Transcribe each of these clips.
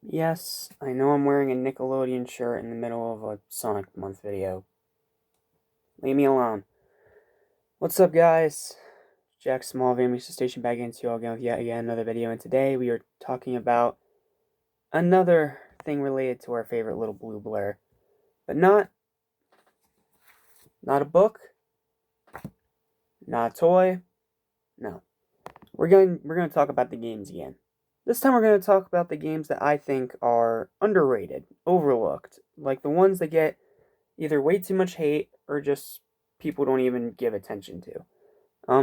Yes, I know I'm wearing a Nickelodeon shirt in the middle of a Sonic Month video. Leave me alone. What's up, guys? Jack Small, Vamish's Station back into you all again with yet again another video, and today we are talking about another thing related to our favorite little blue blur. But not a book, not a toy, no. We're gonna talk about the games again. This time we're gonna talk about the games that I think are underrated, overlooked, like the ones that get either way too much hate or just people don't even give attention to.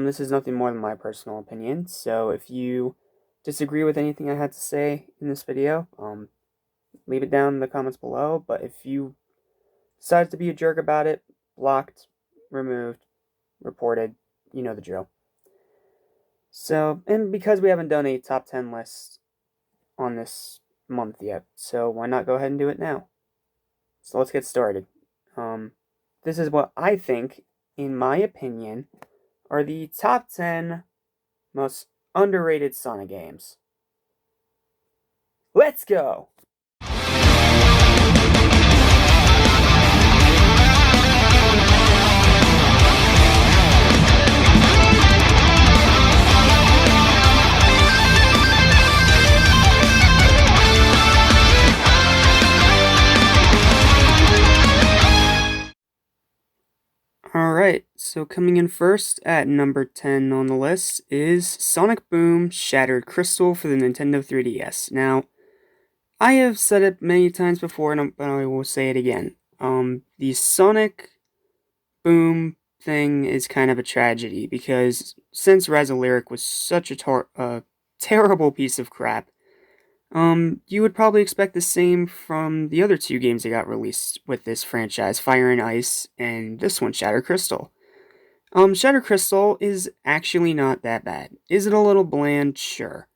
This is nothing more than my personal opinion, so if you disagree with anything I had to say in this video, leave it down in the comments below, but if you decide to be a jerk about it, blocked, removed, reported, you know the drill. So, and because we haven't done a top 10 list on this month yet, so why not go ahead and do it now? So let's get started. This is what I think, in my opinion, are the top 10 most underrated Sonic games. Let's go! Alright, so coming in first at number 10 on the list is Sonic Boom Shattered Crystal for the Nintendo 3DS. Now, I have said it many times before, but I will say it again. The Sonic Boom thing is kind of a tragedy, because since Lyric was such a terrible piece of crap, you would probably expect the same from the other two games that got released with this franchise, Fire and Ice, and this one, Shattered Crystal. Shattered Crystal is actually not that bad. Is it a little bland? Sure.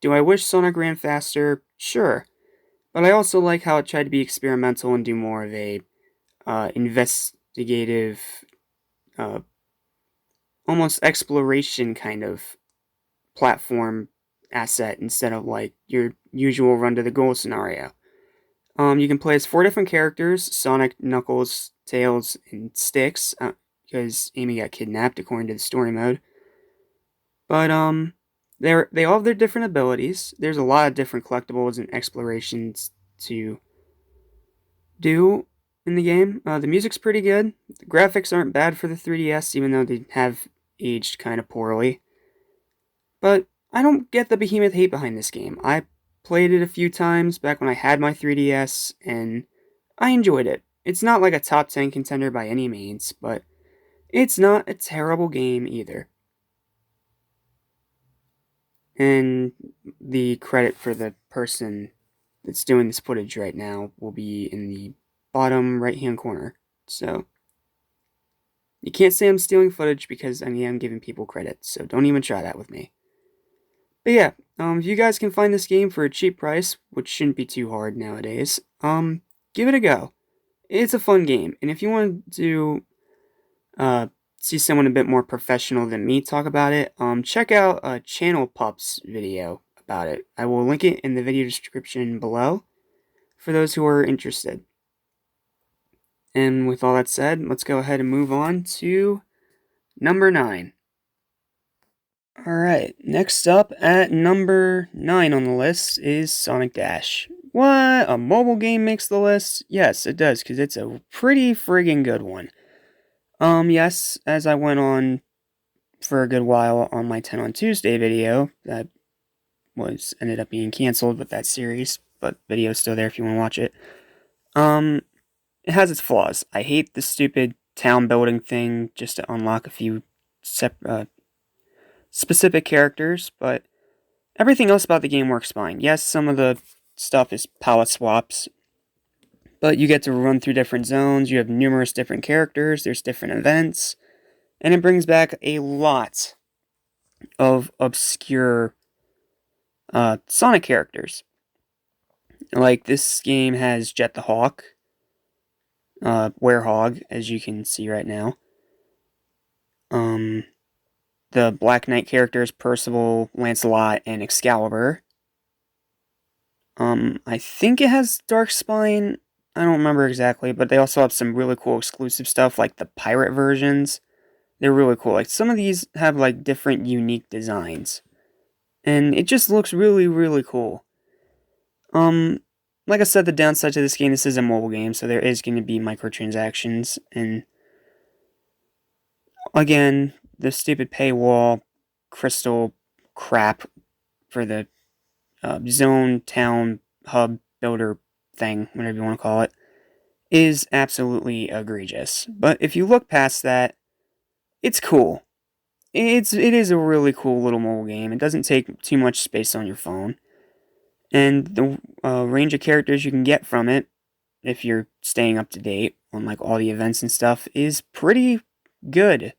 Do I wish Sonic ran faster? Sure. But I also like how it tried to be experimental and do more of a investigative, uh, almost exploration kind of platform asset instead of like your usual run to the goal scenario. You can play as 4 different characters: Sonic, Knuckles, Tails, and Sticks, because Amy got kidnapped according to the story mode. But they all have their different abilities. There's a lot of different collectibles and explorations to do in the game. The music's pretty good. The graphics aren't bad for the 3DS, even though they have aged kind of poorly. But I don't get the behemoth hate behind this game. I played it a few times back when I had my 3DS, and I enjoyed it. It's not like a top 10 contender by any means, but it's not a terrible game either. And the credit for the person that's doing this footage right now will be in the bottom right hand corner. So you can't say I'm stealing footage, because I am giving people credit, so don't even try that with me. But yeah, if you guys can find this game for a cheap price, which shouldn't be too hard nowadays, give it a go. It's a fun game, and if you want to see someone a bit more professional than me talk about it, check out a Channel Pups video about it. I will link it in the video description below for those who are interested. And with all that said, let's go ahead and move on to number 9. Alright, next up at number 9 on the list is Sonic Dash. What? A mobile game makes the list? Yes, it does, because it's a pretty friggin' good one. Yes, as I went on for a good while on my 10 on Tuesday video, that ended up being canceled with that series, but video's still there if you want to watch it. It has its flaws. I hate the stupid town building thing just to unlock a few specific characters, but everything else about the game works fine. Yes, some of the stuff is palette swaps, but you get to run through different zones, you have numerous different characters, there's different events, and it brings back a lot of obscure Sonic characters. Like, this game has Jet the Hawk, Werehog, as you can see right now. The Black Knight characters, Percival, Lancelot, and Excalibur. I think it has Dark Spine. I don't remember exactly, but they also have some really cool exclusive stuff, like the pirate versions. They're really cool. Like, some of these have, like, different unique designs. And it just looks really, really cool. Um, like I said, the downside to this game, this is a mobile game, so there is going to be microtransactions. And, again, the stupid paywall crystal crap for the zone, town, hub, builder thing, whatever you want to call it, is absolutely egregious. But if you look past that, it's cool. It is a really cool little mobile game. It doesn't take too much space on your phone, and the range of characters you can get from it, if you're staying up to date on like all the events and stuff, is pretty good.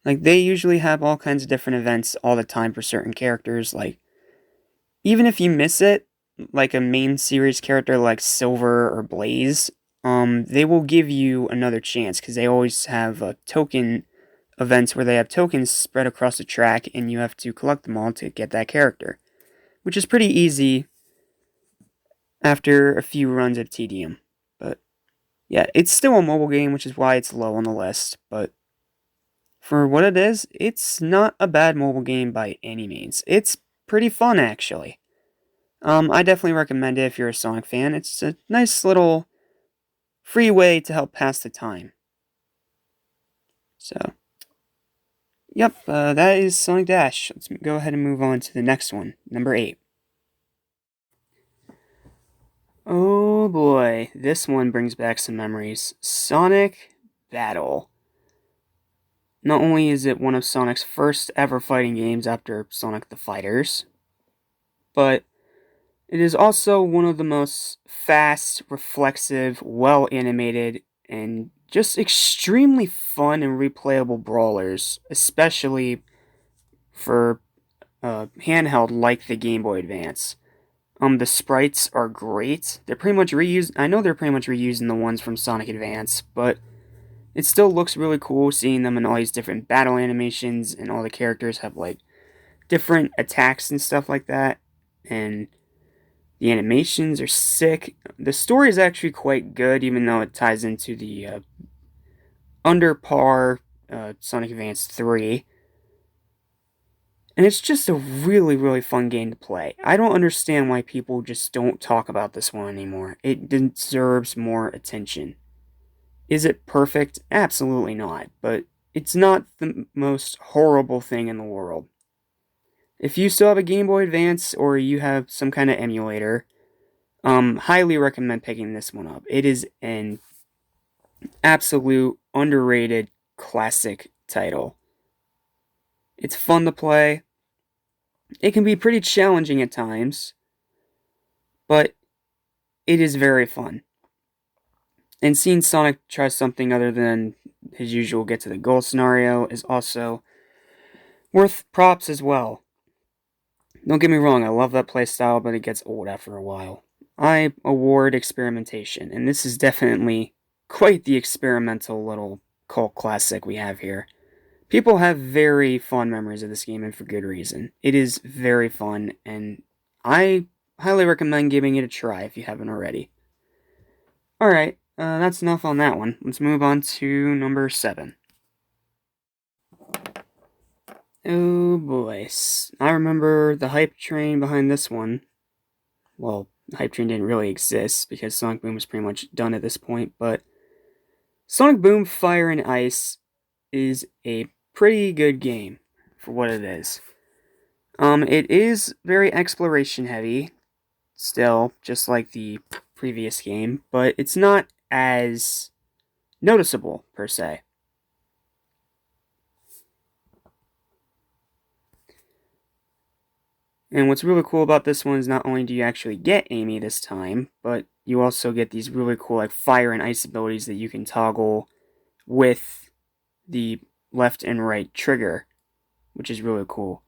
Like, they usually have all kinds of different events all the time for certain characters. Like, even if you miss it, like a main series character like Silver or Blaze, they will give you another chance because they always have token events where they have tokens spread across the track and you have to collect them all to get that character, which is pretty easy after a few runs of tedium. But yeah, it's still a mobile game, which is why it's low on the list, but for what it is, it's not a bad mobile game by any means. It's pretty fun, actually. I definitely recommend it if you're a Sonic fan. It's a nice little free way to help pass the time. So, yep, that is Sonic Dash. Let's go ahead and move on to the next one, number 8. Oh boy, this one brings back some memories. Sonic Battle. Not only is it one of Sonic's first ever fighting games after Sonic the Fighters, but it is also one of the most fast, reflexive, well animated, and just extremely fun and replayable brawlers, especially for handheld like the Game Boy Advance. The sprites are great. They're pretty much reused. I know they're pretty much reusing the ones from Sonic Advance, but it still looks really cool seeing them in all these different battle animations, and all the characters have like different attacks and stuff like that. And the animations are sick. The story is actually quite good, even though it ties into the under par Sonic Advance 3. And it's just a really, really fun game to play. I don't understand why people just don't talk about this one anymore. It deserves more attention. Is it perfect? Absolutely not. But it's not the most horrible thing in the world. If you still have a Game Boy Advance or you have some kind of emulator, highly recommend picking this one up. It is an absolute underrated classic title. It's fun to play. It can be pretty challenging at times, but it is very fun. And seeing Sonic try something other than his usual get to the goal scenario is also worth props as well. Don't get me wrong, I love that playstyle, but it gets old after a while. I award experimentation, and this is definitely quite the experimental little cult classic we have here. People have very fond memories of this game, and for good reason. It is very fun, and I highly recommend giving it a try if you haven't already. Alright, that's enough on that one. Let's move on to number 7. Oh boy, I remember the hype train behind this one. Well, the hype train didn't really exist because Sonic Boom was pretty much done at this point, but Sonic Boom Fire and Ice is a pretty good game for what it is. It is very exploration heavy, still, just like the previous game, but it's not as noticeable, per se. And what's really cool about this one is not only do you actually get Amy this time, but you also get these really cool like fire and ice abilities that you can toggle with the left and right trigger, which is really cool.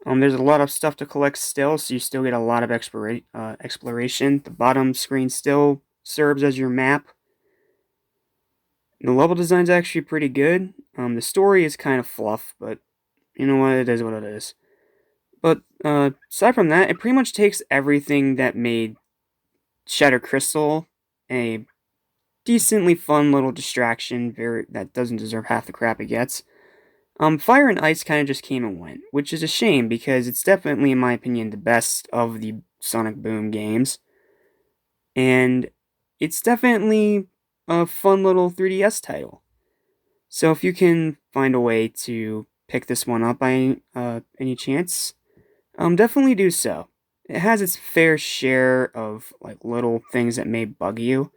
There's a lot of stuff to collect still, so you still get a lot of exploration. The bottom screen still serves as your map. The level design's actually pretty good. The story is kind of fluff, but you know what? It is what it is. But aside from that, it pretty much takes everything that made Shattered Crystal a decently fun little distraction that doesn't deserve half the crap it gets. Fire and Ice kind of just came and went, which is a shame because it's definitely, in my opinion, the best of the Sonic Boom games. And it's definitely a fun little 3DS title. So if you can find a way to pick this one up by any chance, definitely do so. It has its fair share of like little things that may bug you,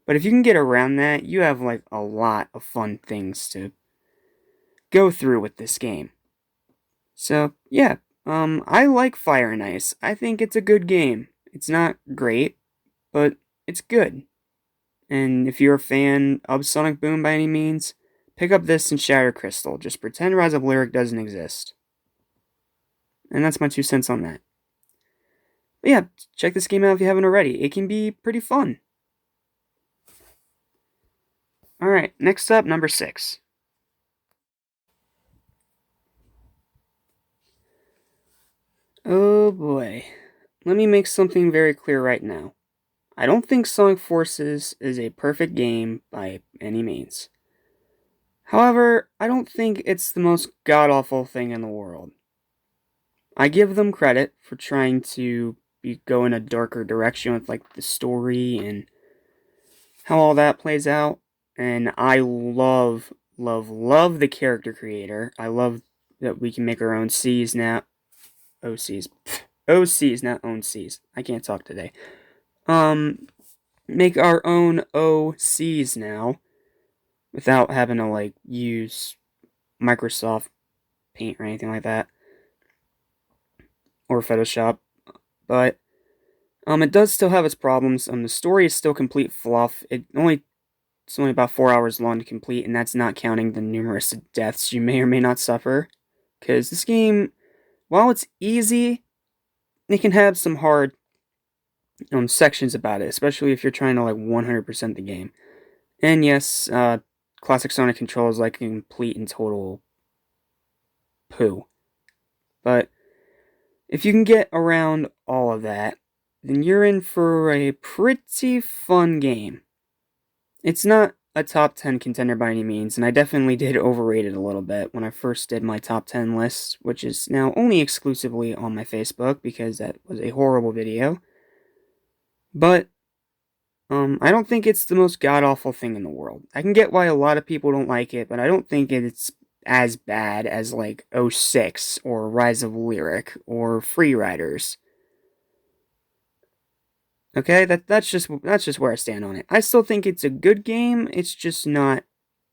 but if you can get around that, you have like a lot of fun things to go through with this game. So yeah, I like Fire and Ice. I think it's a good game. It's not great, but it's good. And if you're a fan of Sonic Boom by any means, pick up this and Shatter Crystal. Just pretend Rise of Lyric doesn't exist. And that's my 2 cents on that. But yeah, check this game out if you haven't already. It can be pretty fun. Alright, next up, number 6. Oh boy. Let me make something very clear right now. I don't think Sonic Forces is a perfect game by any means. However, I don't think it's the most god-awful thing in the world. I give them credit for trying to go in a darker direction with like the story and how all that plays out. And I love the character creator. I love that we can make our own C's now. OCs. OCs, not own C's. I can't talk today. Make our own OCs now without having to like use Microsoft Paint or anything like that. Or Photoshop. But it does still have its problems. The story is still complete fluff. It's only about 4 hours long to complete, and that's not counting the numerous deaths you may or may not suffer. Because this game, while it's easy, it can have some hard sections about it, especially if you're trying to like 100% the game. And yes, classic Sonic control is like a complete and total poo. But if you can get around all of that, then you're in for a pretty fun game. It's not a top 10 contender by any means, and I definitely did overrate it a little bit when I first did my top 10 list, which is now only exclusively on my Facebook because that was a horrible video. But I don't think it's the most god-awful thing in the world. I can get why a lot of people don't like it, but I don't think it's as bad as like 06 or Rise of Lyric or Free Riders. Okay, that's just where I stand on it. I still think it's a good game. It's just not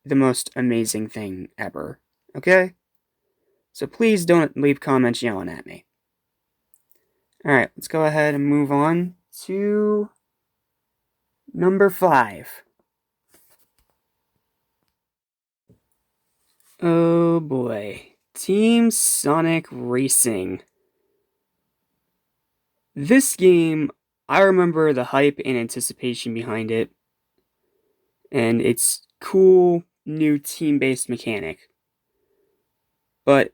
the most amazing thing ever. Okay? So please don't leave comments yelling at me. Alright, let's go ahead and move on to number 5. Oh boy. Team Sonic Racing. This game, I remember the hype and anticipation behind it, and its cool new team-based mechanic. But,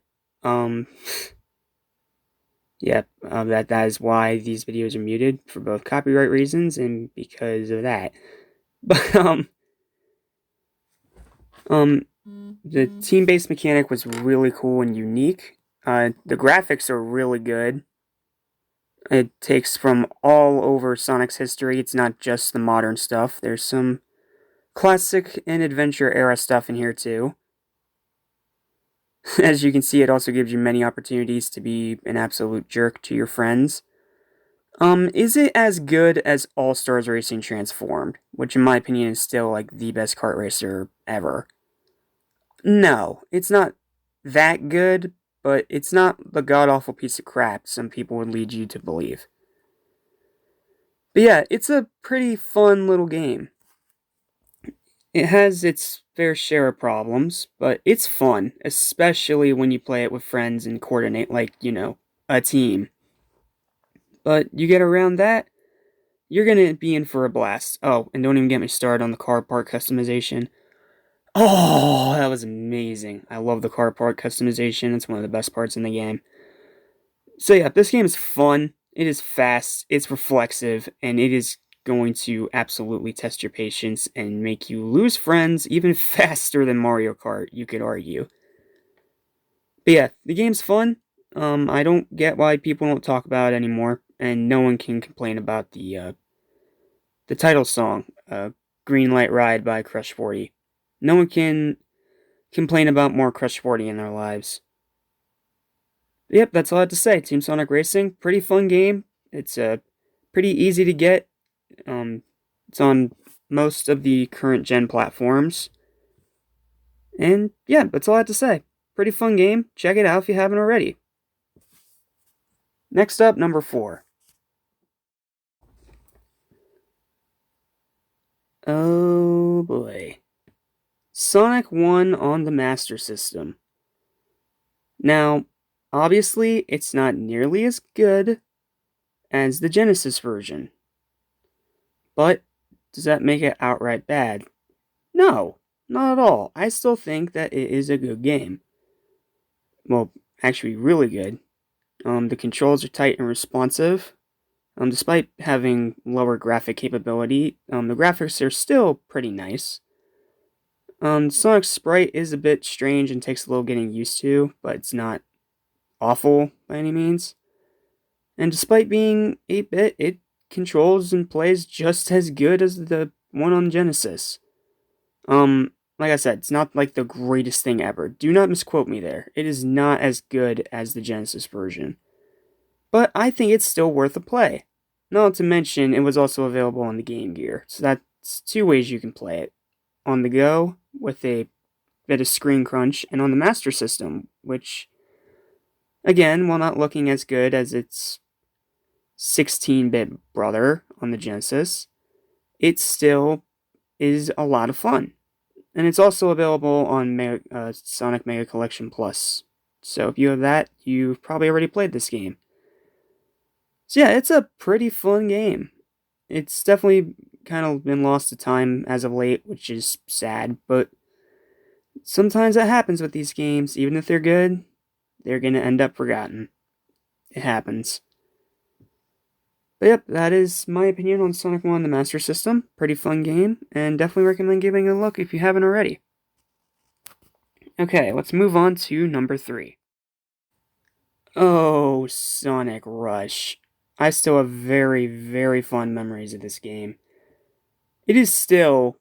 yeah, that is why these videos are muted for both copyright reasons and because of that. But, the team-based mechanic was really cool and unique. The graphics are really good. It takes from all over Sonic's history. It's not just the modern stuff. There's some classic and adventure era stuff in here too. As you can see, it also gives you many opportunities to be an absolute jerk to your friends. Is it as good as All Stars Racing Transformed, which in my opinion is still like the best kart racer ever? No, it's not that good, but it's not the god-awful piece of crap some people would lead you to believe. But yeah, it's a pretty fun little game. It has its fair share of problems, but it's fun, especially when you play it with friends and coordinate like, a team. But you get around that, you're gonna be in for a blast. Oh, and don't even get me started on the car part customization. Oh, that was amazing. I love the car part customization. It's one of the best parts in the game. So yeah, this game is fun. It is fast, it's reflexive, and it is going to absolutely test your patience and make you lose friends even faster than Mario Kart, you could argue. But yeah, the game's fun. I don't get why people don't talk about it anymore, and no one can complain about the title song, "Green Light Ride" by Crush 40. No one can complain about more Crush 40 in their lives. Yep, that's all I have to say. Team Sonic Racing, pretty fun game. It's pretty easy to get. Um, it's on most of the current gen platforms. And yeah, that's all I have to say. Pretty fun game. Check it out if you haven't already. Next up, number 4. Oh boy. Sonic 1 on the Master System. Now, obviously, it's not nearly as good as the Genesis version. But does that make it outright bad? No, not at all. I still think that it is a good game. Well, actually, really good. The controls are tight and responsive. Despite having lower graphic capability, the graphics are still pretty nice. Sonic's sprite is a bit strange and takes a little getting used to, but it's not awful by any means. And despite being 8-bit, it controls and plays just as good as the one on Genesis. Like I said, it's not like the greatest thing ever. Do not misquote me there. It is not as good as the Genesis version. But I think it's still worth a play. Not to mention, it was also available on the Game Gear, so that's 2 ways you can play it. On the go, with a bit of screen crunch, and on the Master System, which, again, while not looking as good as its 16-bit brother on the Genesis, it still is a lot of fun. And it's also available on Sonic Mega Collection Plus. So if you have that, you've probably already played this game. So yeah, it's a pretty fun game. It's definitely kind of been lost to time as of late, which is sad, but sometimes that happens with these games. Even if they're good, they're going to end up forgotten. It happens. But yep, that is my opinion on Sonic 1 the Master System. Pretty fun game, and definitely recommend giving it a look if you haven't already. Okay, let's move on to number 3. Oh, Sonic Rush. I still have very, very fond memories of this game. It is still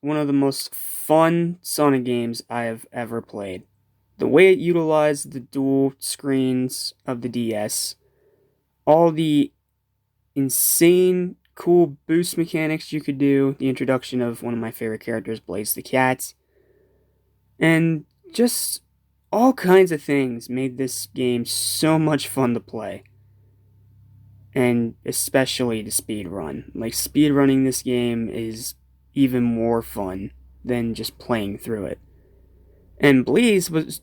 one of the most fun Sonic games I have ever played. The way it utilized the dual screens of the DS, all the insane cool boost mechanics you could do, the introduction of one of my favorite characters, Blaze the Cat, and just all kinds of things made this game so much fun to play. And especially to speedrun. Like, speedrunning this game is even more fun than just playing through it. And Blaze was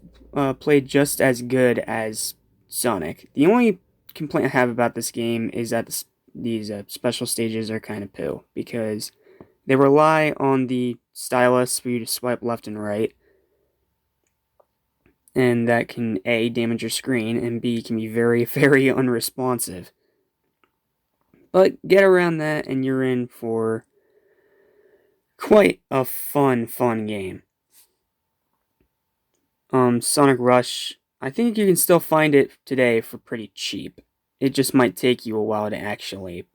played just as good as Sonic. The only complaint I have about this game is that these special stages are kind of poo, because they rely on the stylus for you to swipe left and right, and that can A, damage your screen, and B, can be very, very unresponsive. But get around that and you're in for quite a fun game. Sonic Rush, I think you can still find it today for pretty cheap. It just might take you a while to actually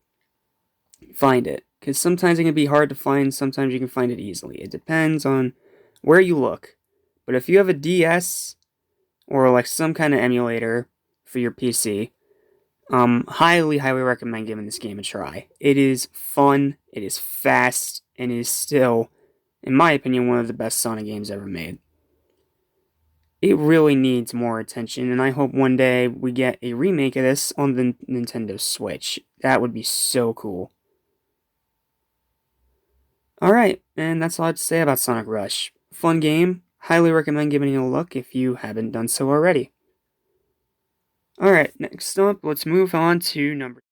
find it, because sometimes it can be hard to find, sometimes you can find it easily. It depends on where you look. But if you have a DS or like some kind of emulator for your PC, highly recommend giving this game a try. It is fun, it is fast, and it is still, in my opinion, one of the best Sonic games ever made. It really needs more attention, and I hope one day we get a remake of this on the Nintendo Switch. That would be so cool. Alright, and that's all I have to say about Sonic Rush. Fun game, highly recommend giving it a look if you haven't done so already. Alright, next up, let's move on to number...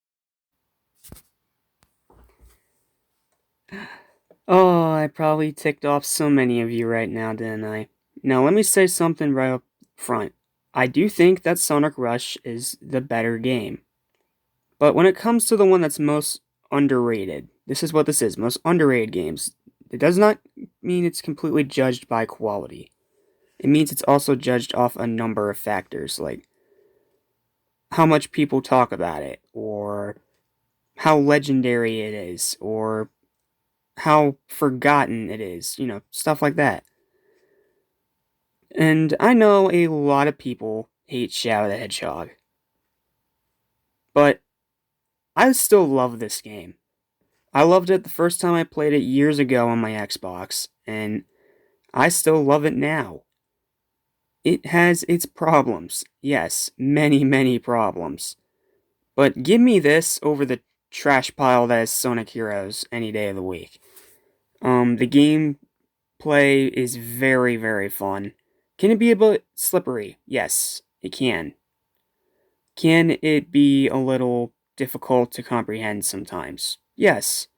Oh, I probably ticked off so many of you right now, didn't I? Now, let me say something right up front. I do think that Sonic Rush is the better game. But when it comes to the one that's most underrated, this is what this is, most underrated games. It does not mean it's completely judged by quality. It means it's also judged off a number of factors, like how much people talk about it, or how legendary it is, or how forgotten it is, stuff like that. And I know a lot of people hate Shadow the Hedgehog, but I still love this game. I loved it the first time I played it years ago on my Xbox, and I still love it now. It has its problems. Yes, many, many problems. But give me this over the trash pile that is Sonic Heroes any day of the week. The gameplay is very, very fun. Can it be a bit slippery? Yes, it can. Can it be a little difficult to comprehend sometimes? Yes.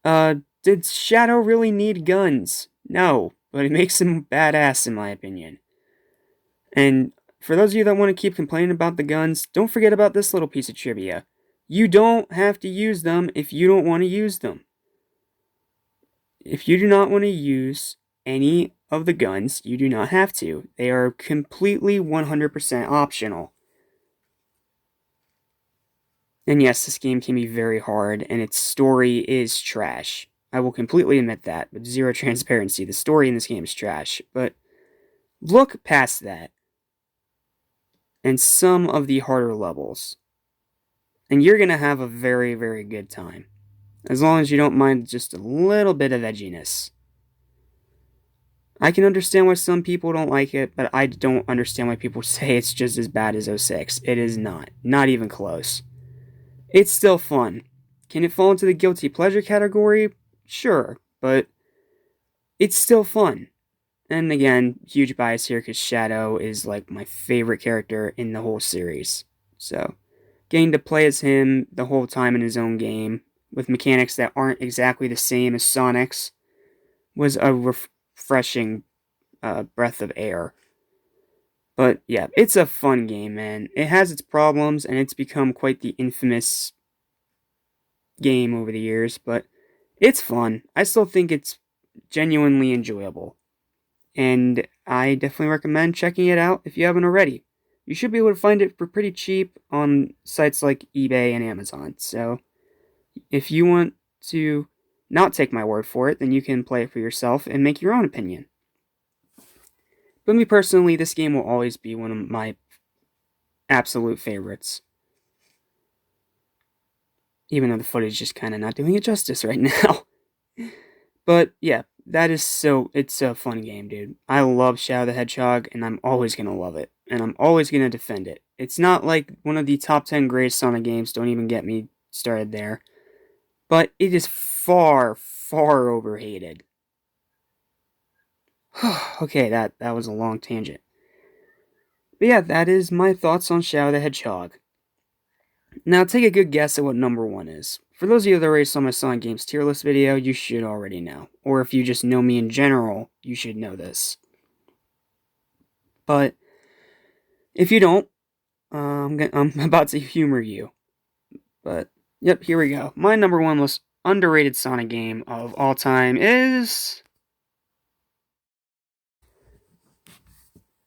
Did Shadow really need guns? No, but it makes him badass in my opinion. And for those of you that want to keep complaining about the guns, don't forget about this little piece of trivia. You don't have to use them if you don't want to use them. If you do not want to use any of the guns, you do not have to. They are completely 100% optional. And yes, this game can be very hard, and its story is trash. I will completely admit that, with zero transparency. The story in this game is trash, but look past that and some of the harder levels, and you're gonna have a very, very good time. As long as you don't mind just a little bit of edginess. I can understand why some people don't like it, but I don't understand why people say it's just as bad as 06. It is not. Not even close. It's still fun. Can it fall into the guilty pleasure category? Sure, but it's still fun. And again, huge bias here because Shadow is like my favorite character in the whole series. So, getting to play as him the whole time in his own game, with mechanics that aren't exactly the same as Sonic's, was a refreshing breath of air. But yeah, it's a fun game, man. It has its problems, and it's become quite the infamous game over the years, but it's fun. I still think it's genuinely enjoyable. And I definitely recommend checking it out if you haven't already. You should be able to find it for pretty cheap on sites like eBay and Amazon. So if you want to not take my word for it, then you can play it for yourself and make your own opinion. But me personally, this game will always be one of my absolute favorites. Even though the footage is just kind of not doing it justice right now. But yeah, it's a fun game, dude. I love Shadow the Hedgehog, and I'm always gonna love it. And I'm always gonna defend it. It's not like one of the top 10 greatest Sonic games, don't even get me started there. But it is far, far overhated. Okay, that was a long tangent. But yeah, that is my thoughts on Shadow the Hedgehog. Now take a good guess at what number 1 is. For those of you that already saw my Sonic Games tier list video, you should already know. Or if you just know me in general, you should know this. But if you don't, I'm about to humor you. But yep, here we go. My number 1 most underrated Sonic game of all time is...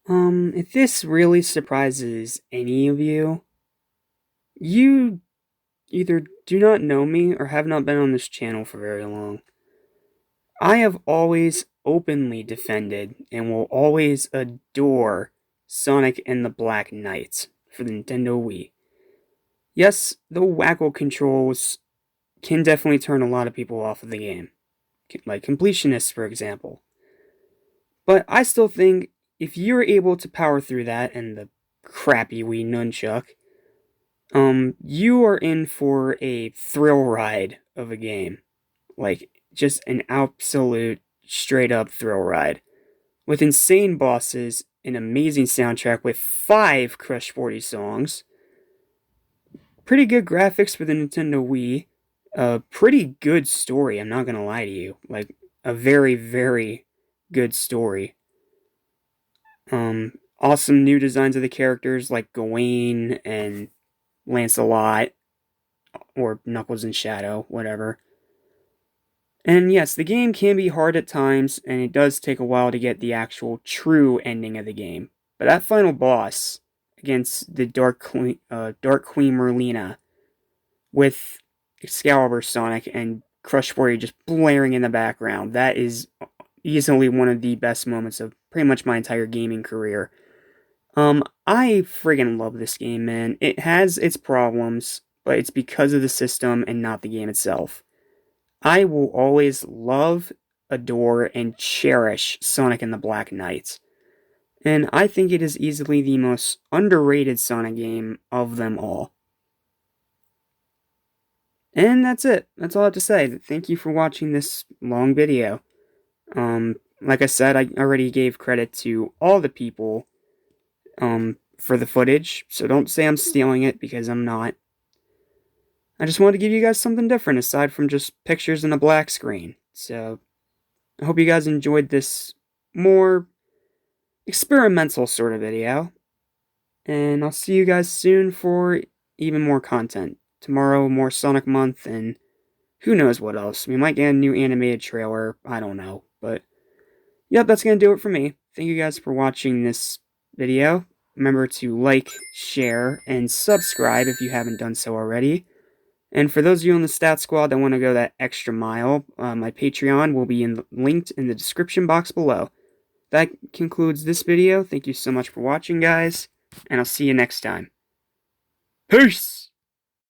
if this really surprises any of you, you either do not know me or have not been on this channel for very long. I have always openly defended and will always adore Sonic and the Black Knight for the Nintendo Wii. Yes, the wacko controls can definitely turn a lot of people off of the game, like completionists, for example. But I still think if you're able to power through that and the crappy Wii nunchuck, you are in for a thrill ride of a game. Like, just an absolute straight up thrill ride. With insane bosses, an amazing soundtrack with 5 Crush 40 songs, pretty good graphics for the Nintendo Wii, a pretty good story, I'm not gonna lie to you. Like, a very, very good story. awesome new designs of the characters like Gawain and Lancelot, or Knuckles and Shadow, whatever. And yes, the game can be hard at times, and it does take a while to get the actual true ending of the game. But that final boss against the Dark Queen Merlina with Excalibur Sonic and Crush Warrior just blaring in the background, that is easily one of the best moments of pretty much my entire gaming career. I friggin' love this game, man. It has its problems, but it's because of the system and not the game itself. I will always love, adore, and cherish Sonic and the Black Knight. And I think it is easily the most underrated Sonic game of them all. And that's it. That's all I have to say. Thank you for watching this long video. Like I said, I already gave credit to all the people for the footage, so don't say I'm stealing it, because I'm not. I just wanted to give you guys something different aside from just pictures and a black screen. So, I hope you guys enjoyed this more experimental sort of video. And I'll see you guys soon for even more content. Tomorrow, more Sonic Month, and who knows what else. We might get a new animated trailer, I don't know. But, yep, that's going to do it for me. Thank you guys for watching this video. Remember to like, share, and subscribe if you haven't done so already. And for those of you on the Stat Squad that want to go that extra mile, my Patreon will be linked in the description box below. That concludes this video. Thank you so much for watching, guys, and I'll see you next time. Peace!